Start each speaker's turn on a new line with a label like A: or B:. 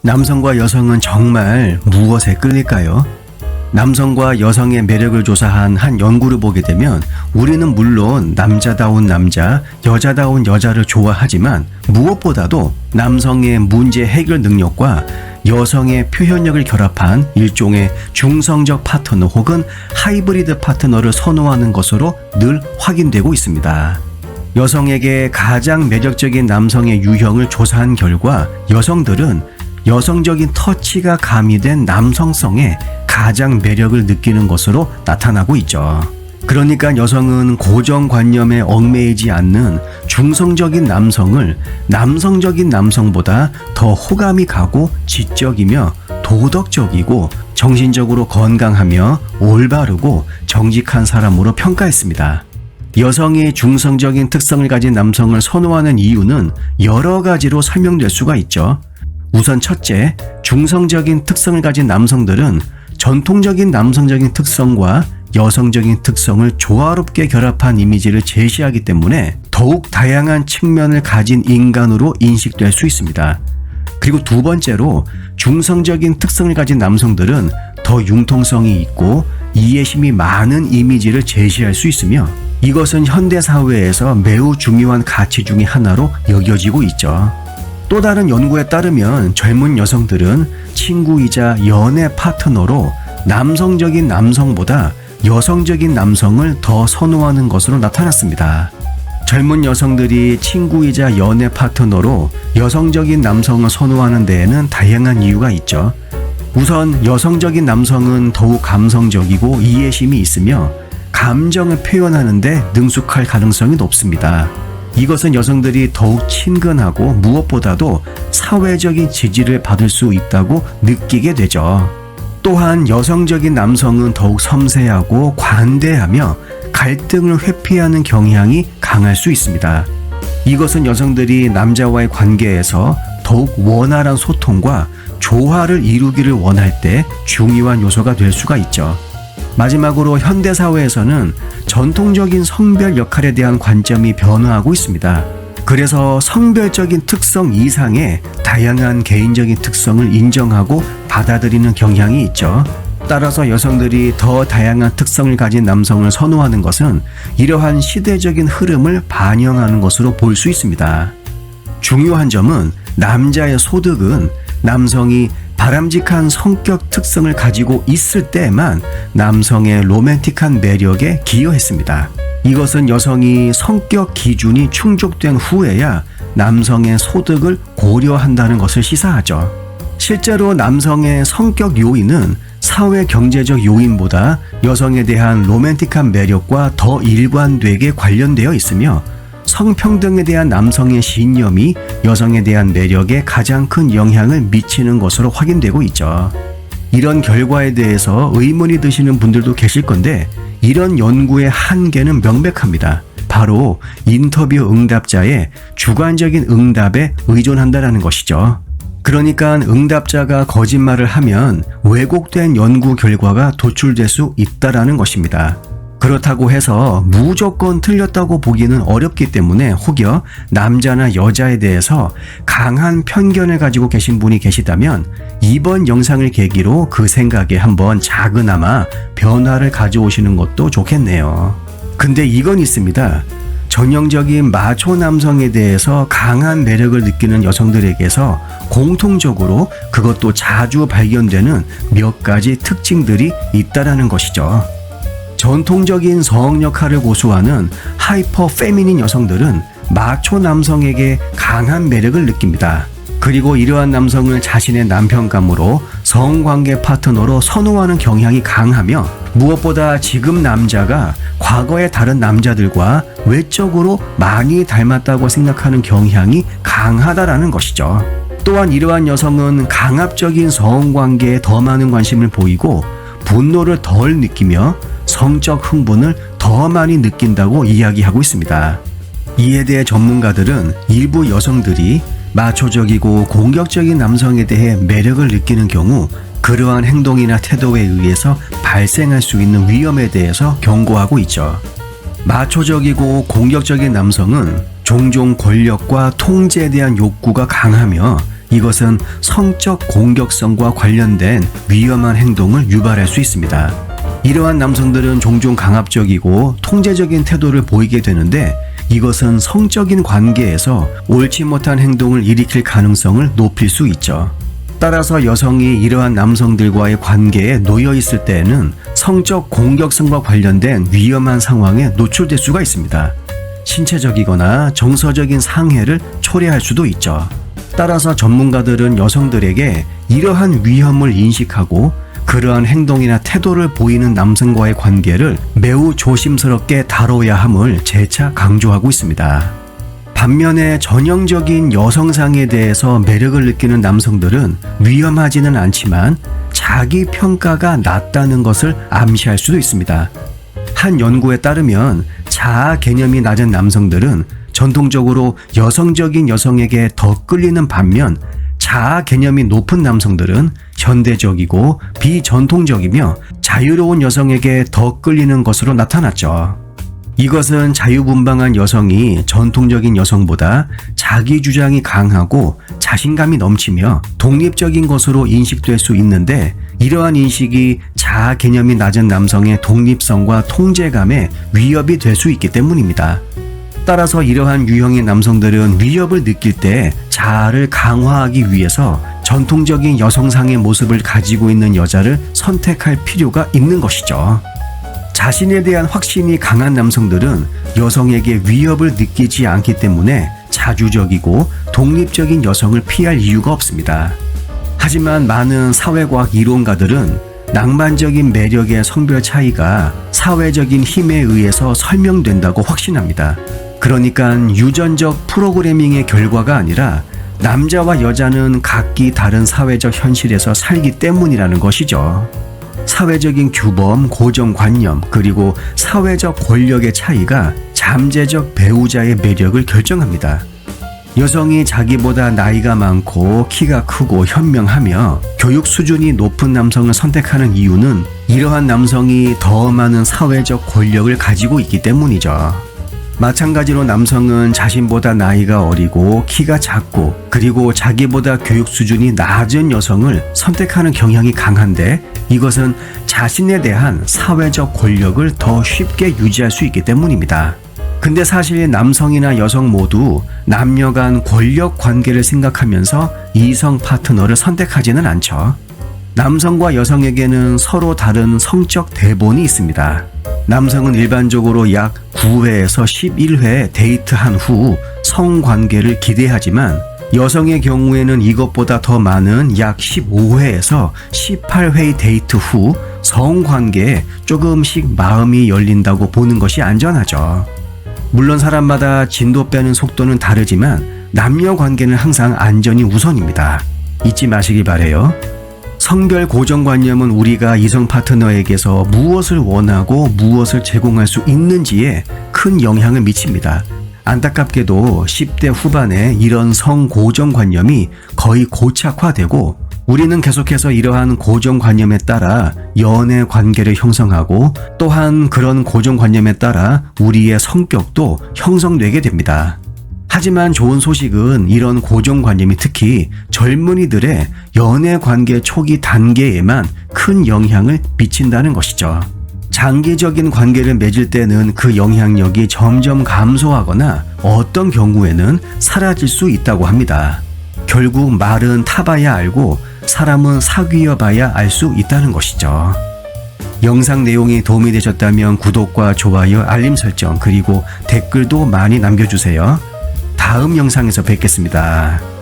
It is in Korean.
A: 남성과 여성은 정말 무엇에 끌릴까요? 남성과 여성의 매력을 조사한 한 연구를 보게 되면 우리는 물론 남자다운 남자, 여자다운 여자를 좋아하지만 무엇보다도 남성의 문제 해결 능력과 여성의 표현력을 결합한 일종의 중성적 파트너 혹은 하이브리드 파트너를 선호하는 것으로 늘 확인되고 있습니다. 여성에게 가장 매력적인 남성의 유형을 조사한 결과 여성들은 여성적인 터치가 가미된 남성성에 가장 매력을 느끼는 것으로 나타나고 있죠. 그러니까 여성은 고정관념에 얽매이지 않는 중성적인 남성을 남성적인 남성보다 더 호감이 가고 지적이며 도덕적이고 정신적으로 건강하며 올바르고 정직한 사람으로 평가했습니다. 여성이 중성적인 특성을 가진 남성을 선호하는 이유는 여러 가지로 설명될 수가 있죠. 우선 첫째, 중성적인 특성을 가진 남성들은 전통적인 남성적인 특성과 여성적인 특성을 조화롭게 결합한 이미지를 제시하기 때문에 더욱 다양한 측면을 가진 인간으로 인식될 수 있습니다. 그리고 두 번째로 중성적인 특성을 가진 남성들은 더 융통성이 있고 이해심이 많은 이미지를 제시할 수 있으며 이것은 현대사회에서 매우 중요한 가치 중의 하나로 여겨지고 있죠. 또 다른 연구에 따르면 젊은 여성들은 친구이자 연애 파트너로 남성적인 남성보다 여성적인 남성을 더 선호하는 것으로 나타났습니다. 젊은 여성들이 친구이자 연애 파트너로 여성적인 남성을 선호하는 데에는 다양한 이유가 있죠. 우선 여성적인 남성은 더욱 감성적이고 이해심이 있으며 감정을 표현하는 데 능숙할 가능성이 높습니다. 이것은 여성들이 더욱 친근하고 무엇보다도 사회적인 지지를 받을 수 있다고 느끼게 되죠. 또한 여성적인 남성은 더욱 섬세하고 관대하며 갈등을 회피하는 경향이 강할 수 있습니다. 이것은 여성들이 남자와의 관계에서 더욱 원활한 소통과 조화를 이루기를 원할 때 중요한 요소가 될 수가 있죠. 마지막으로 현대사회에서는 전통적인 성별 역할에 대한 관점이 변화하고 있습니다. 그래서 성별적인 특성 이상의 다양한 개인적인 특성을 인정하고 받아들이는 경향이 있죠. 따라서 여성들이 더 다양한 특성을 가진 남성을 선호하는 것은 이러한 시대적인 흐름을 반영하는 것으로 볼 수 있습니다. 중요한 점은 남자의 소득은 남성이 바람직한 성격 특성을 가지고 있을 때만 남성의 로맨틱한 매력에 기여했습니다. 이것은 여성이 성격 기준이 충족된 후에야 남성의 소득을 고려한다는 것을 시사하죠. 실제로 남성의 성격 요인은 사회 경제적 요인보다 여성에 대한 로맨틱한 매력과 더 일관되게 관련되어 있으며 성평등에 대한 남성의 신념이 여성에 대한 매력에 가장 큰 영향을 미치는 것으로 확인되고 있죠. 이런 결과에 대해서 의문이 드시는 분들도 계실 건데 이런 연구의 한계는 명백합니다. 바로 인터뷰 응답자의 주관적인 응답에 의존한다는 것이죠. 그러니까 응답자가 거짓말을 하면 왜곡된 연구 결과가 도출될 수 있다는 것입니다. 그렇다고 해서 무조건 틀렸다고 보기는 어렵기 때문에 혹여 남자나 여자에 대해서 강한 편견을 가지고 계신 분이 계시다면 이번 영상을 계기로 그 생각에 한번 작은아마 변화를 가져오시는 것도 좋겠네요. 근데 이건 있습니다. 전형적인 마초 남성에 대해서 강한 매력을 느끼는 여성들에게서 공통적으로 그것도 자주 발견되는 몇 가지 특징들이 있다는 것이죠. 전통적인 성 역할을 고수하는 하이퍼 페미닌 여성들은 마초 남성에게 강한 매력을 느낍니다. 그리고 이러한 남성을 자신의 남편감으로 성관계 파트너로 선호하는 경향이 강하며 무엇보다 지금 남자가 과거의 다른 남자들과 외적으로 많이 닮았다고 생각하는 경향이 강하다라는 것이죠. 또한 이러한 여성은 강압적인 성관계에 더 많은 관심을 보이고 분노를 덜 느끼며 성적 흥분을 더 많이 느낀다고 이야기하고 있습니다. 이에 대해 전문가들은 일부 여성들이 마초적이고 공격적인 남성에 대해 매력을 느끼는 경우 그러한 행동이나 태도에 의해서 발생할 수 있는 위험에 대해서 경고하고 있죠. 마초적이고 공격적인 남성은 종종 권력과 통제에 대한 욕구가 강하며 이것은 성적 공격성과 관련된 위험한 행동을 유발할 수 있습니다. 이러한 남성들은 종종 강압적이고 통제적인 태도를 보이게 되는데 이것은 성적인 관계에서 옳지 못한 행동을 일으킬 가능성을 높일 수 있죠. 따라서 여성이 이러한 남성들과의 관계에 놓여 있을 때에는 성적 공격성과 관련된 위험한 상황에 노출될 수가 있습니다. 신체적이거나 정서적인 상해를 초래할 수도 있죠. 따라서 전문가들은 여성들에게 이러한 위험을 인식하고 그러한 행동이나 태도를 보이는 남성과의 관계를 매우 조심스럽게 다뤄야 함을 재차 강조하고 있습니다. 반면에 전형적인 여성상에 대해서 매력을 느끼는 남성들은 위험하지는 않지만 자기 평가가 낮다는 것을 암시할 수도 있습니다. 한 연구에 따르면 자아 개념이 낮은 남성들은 전통적으로 여성적인 여성에게 더 끌리는 반면 자아 개념이 높은 남성들은 현대적이고 비전통적이며 자유로운 여성에게 더 끌리는 것으로 나타났죠. 이것은 자유분방한 여성이 전통적인 여성보다 자기 주장이 강하고 자신감이 넘치며 독립적인 것으로 인식될 수 있는데 이러한 인식이 자아 개념이 낮은 남성의 독립성과 통제감에 위협이 될 수 있기 때문입니다. 따라서 이러한 유형의 남성들은 위협을 느낄 때 자아를 강화하기 위해서 전통적인 여성상의 모습을 가지고 있는 여자를 선택할 필요가 있는 것이죠. 자신에 대한 확신이 강한 남성들은 여성에게 위협을 느끼지 않기 때문에 자주적이고 독립적인 여성을 피할 이유가 없습니다. 하지만 많은 사회과학 이론가들은 낭만적인 매력의 성별 차이가 사회적인 힘에 의해서 설명된다고 확신합니다. 그러니까 유전적 프로그래밍의 결과가 아니라 남자와 여자는 각기 다른 사회적 현실에서 살기 때문이라는 것이죠. 사회적인 규범, 고정관념, 그리고 사회적 권력의 차이가 잠재적 배우자의 매력을 결정합니다. 여성이 자기보다 나이가 많고 키가 크고 현명하며 교육 수준이 높은 남성을 선택하는 이유는 이러한 남성이 더 많은 사회적 권력을 가지고 있기 때문이죠. 마찬가지로 남성은 자신보다 나이가 어리고 키가 작고 그리고 자기보다 교육 수준이 낮은 여성을 선택하는 경향이 강한데 이것은 자신에 대한 사회적 권력을 더 쉽게 유지할 수 있기 때문입니다. 근데 사실 남성이나 여성 모두 남녀 간 권력 관계를 생각하면서 이성 파트너를 선택하지는 않죠. 남성과 여성에게는 서로 다른 성적 대본이 있습니다. 남성은 일반적으로 약 9회에서 11회 데이트한 후 성관계를 기대하지만 여성의 경우에는 이것보다 더 많은 약 15회에서 18회의 데이트 후 성관계에 조금씩 마음이 열린다고 보는 것이 안전하죠. 물론 사람마다 진도 빼는 속도는 다르지만 남녀 관계는 항상 안전이 우선입니다. 잊지 마시길 바래요. 성별 고정관념은 우리가 이성 파트너에게서 무엇을 원하고 무엇을 제공할 수 있는지에 큰 영향을 미칩니다. 안타깝게도 10대 후반에 이런 성 고정관념이 거의 고착화되고 우리는 계속해서 이러한 고정관념에 따라 연애 관계를 형성하고 또한 그런 고정관념에 따라 우리의 성격도 형성되게 됩니다. 하지만 좋은 소식은 이런 고정관념이 특히 젊은이들의 연애 관계 초기 단계에만 큰 영향을 미친다는 것이죠. 장기적인 관계를 맺을 때는 그 영향력이 점점 감소하거나 어떤 경우에는 사라질 수 있다고 합니다. 결국 말은 타봐야 알고 사람은 사귀어 봐야 알 수 있다는 것이죠. 영상 내용이 도움이 되셨다면 구독과 좋아요, 알림 설정 그리고 댓글도 많이 남겨주세요. 다음 영상에서 뵙겠습니다.